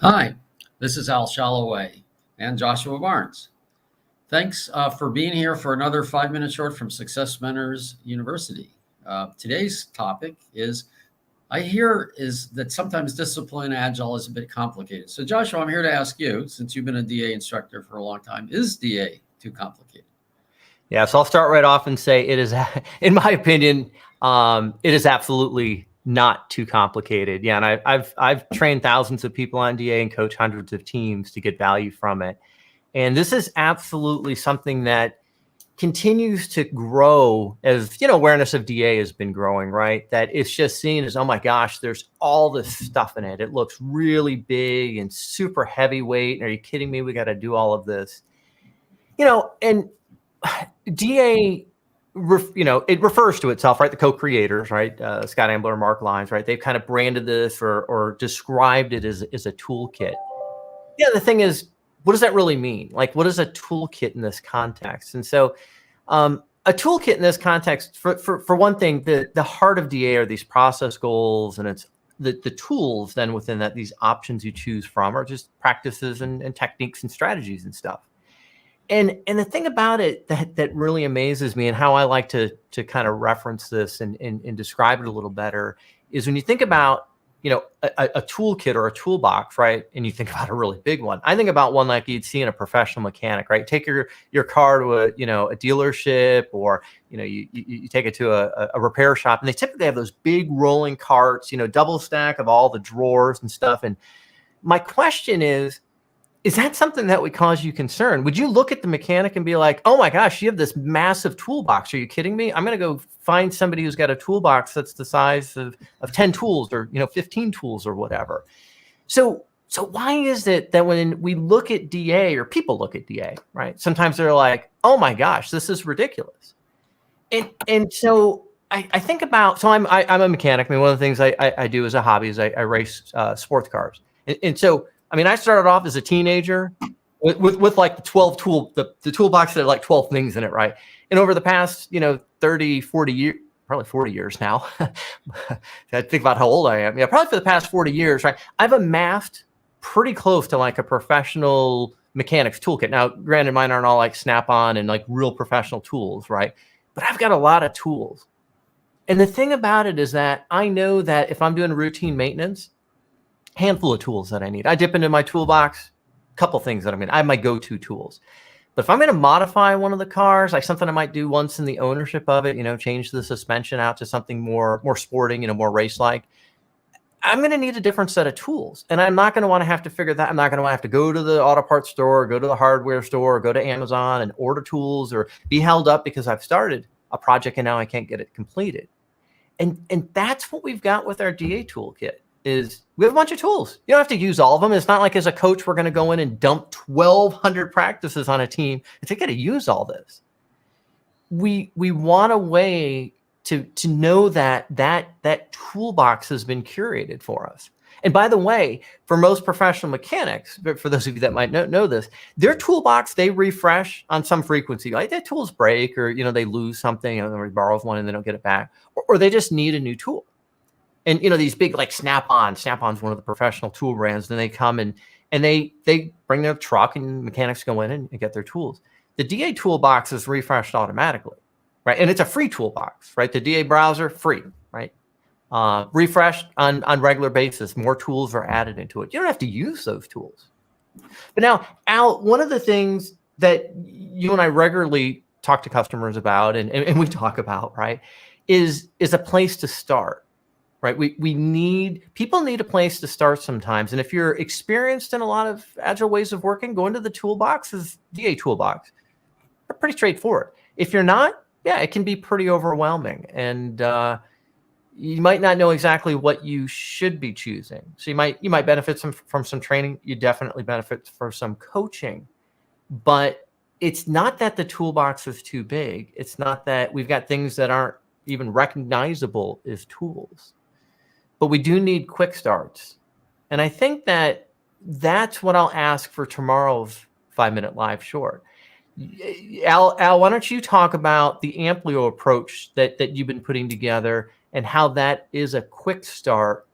Hi, this is Al Shalloway and Joshua Barnes. Thanks for being here for another 5 minute short from Success Mentors University. Today's topic is I hear is that sometimes discipline Agile is a bit complicated. So Joshua, I'm here to ask you, since you've been a DA instructor for a long time, is DA too complicated? Yeah, so I'll start right off and say it is, in my opinion, it is absolutely not too complicated. Yeah, and I've trained thousands of people on DA and coach hundreds of teams to get value from it. And this is absolutely something that continues to grow as, awareness of DA has been growing, right? That it's just seen as, oh my gosh, there's all this stuff in it. It looks really big and super heavyweight. Are you kidding me? We got to do all of this, and DA, it refers to itself, right? The co-creators, right? Scott Ambler, Mark Lyons, right? They've kind of branded this or described it as a toolkit. Yeah, the thing is, what does that really mean? Like, what is a toolkit in this context? And so a toolkit in this context, for one thing, the heart of DA are these process goals, and it's the tools then within that, these options you choose from are just practices and techniques and strategies and stuff. And the thing about it that really amazes me and how I like to kind of reference this and describe it a little better is when you think about, a toolkit or a toolbox, right? And you think about a really big one. I think about one like you'd see in a professional mechanic, right? Take your car to a dealership, or, you take it to a repair shop, and they typically have those big rolling carts, double stack of all the drawers and stuff. And my question is that something that would cause you concern? Would you look at the mechanic and be like, oh my gosh, you have this massive toolbox. Are you kidding me? I'm going to go find somebody who's got a toolbox that's the size of 10 tools or, 15 tools or whatever. So why is it that when we look at DA, or people look at DA, right? Sometimes they're like, oh my gosh, this is ridiculous. And so I think about, so I'm a mechanic. I mean, one of the things I do as a hobby is I race sports cars. And so, I started off as a teenager with like the 12 the toolbox that had like 12 things in it, right? And over the past, 30, 40 years, probably 40 years now, I think about how old I am. Yeah, probably for the past 40 years, right? I've amassed pretty close to like a professional mechanic's toolkit. Now, granted, mine aren't all like Snap-on and like real professional tools, right? But I've got a lot of tools. And the thing about it is that I know that if I'm doing routine maintenance, handful of tools that I need. I dip into my toolbox, a couple things that I have my go-to tools. But if I'm going to modify one of the cars, like something I might do once in the ownership of it, change the suspension out to something more sporting, more race-like, I'm going to need a different set of tools. And I'm not going to want to have to figure that. I'm not going to have to go to the auto parts store, or go to the hardware store, or go to Amazon and order tools, or be held up because I've started a project and now I can't get it completed. And that's what we've got with our DA toolkit. Is we have a bunch of tools. You don't have to use all of them. It's not like as a coach, we're going to go in and dump 1,200 practices on a team and say, got to use all this. We want a way to know that toolbox has been curated for us. And by the way, for most professional mechanics, for those of you that might know this, their toolbox, they refresh on some frequency. Like their tools break, or, they lose something, or borrow one and they don't get it back, or they just need a new tool. And, these big like Snap-on's one of the professional tool brands. Then they come and they bring their truck, and mechanics go in and get their tools. The DA toolbox is refreshed automatically, right? And it's a free toolbox, right? The DA browser, free, right? Refreshed on regular basis. More tools are added into it. You don't have to use those tools. But now, Al, one of the things that you and I regularly talk to customers about, and we talk about, right, is a place to start. Right. People need a place to start sometimes. And if you're experienced in a lot of agile ways of working, go into the toolboxes, DA toolbox. They're pretty straightforward. If you're not, it can be pretty overwhelming. And you might not know exactly what you should be choosing. So you might benefit from some training. You definitely benefit from some coaching. But it's not that the toolbox is too big. It's not that we've got things that aren't even recognizable as tools. But we do need quick starts. And I think that's what I'll ask for tomorrow's 5-minute live short. Al, why don't you talk about the Amplio approach that you've been putting together, and how that is a quick start,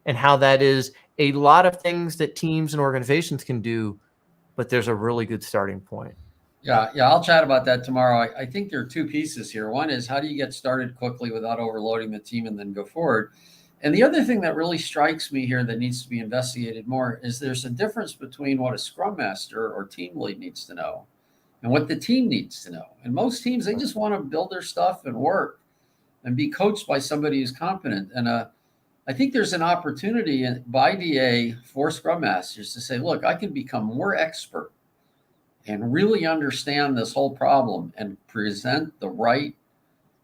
and how that is a lot of things that teams and organizations can do, but there's a really good starting point. Yeah, I'll chat about that tomorrow. I think there are two pieces here. One is how do you get started quickly without overloading the team and then go forward? And the other thing that really strikes me here that needs to be investigated more is there's a difference between what a scrum master or team lead needs to know and what the team needs to know. And most teams, they just want to build their stuff and work and be coached by somebody who's competent. And I think there's an opportunity by DA for scrum masters to say, look, I can become more expert and really understand this whole problem and present the right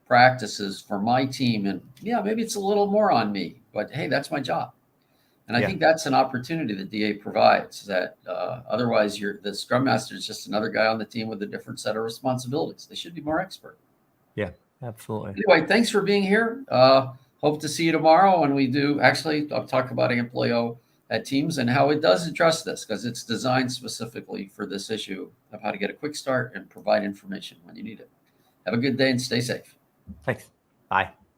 practices for my team. And yeah, maybe it's a little more on me, but hey, that's my job. And I think that's an opportunity that DA provides that otherwise the scrum master is just another guy on the team with a different set of responsibilities. They should be more expert. Yeah, absolutely. Anyway, thanks for being here. Hope to see you tomorrow when we do. Actually, I'll talk about Amplio at Teams and how it does address this because it's designed specifically for this issue of how to get a quick start and provide information when you need it. Have a good day and stay safe. Thanks. Bye.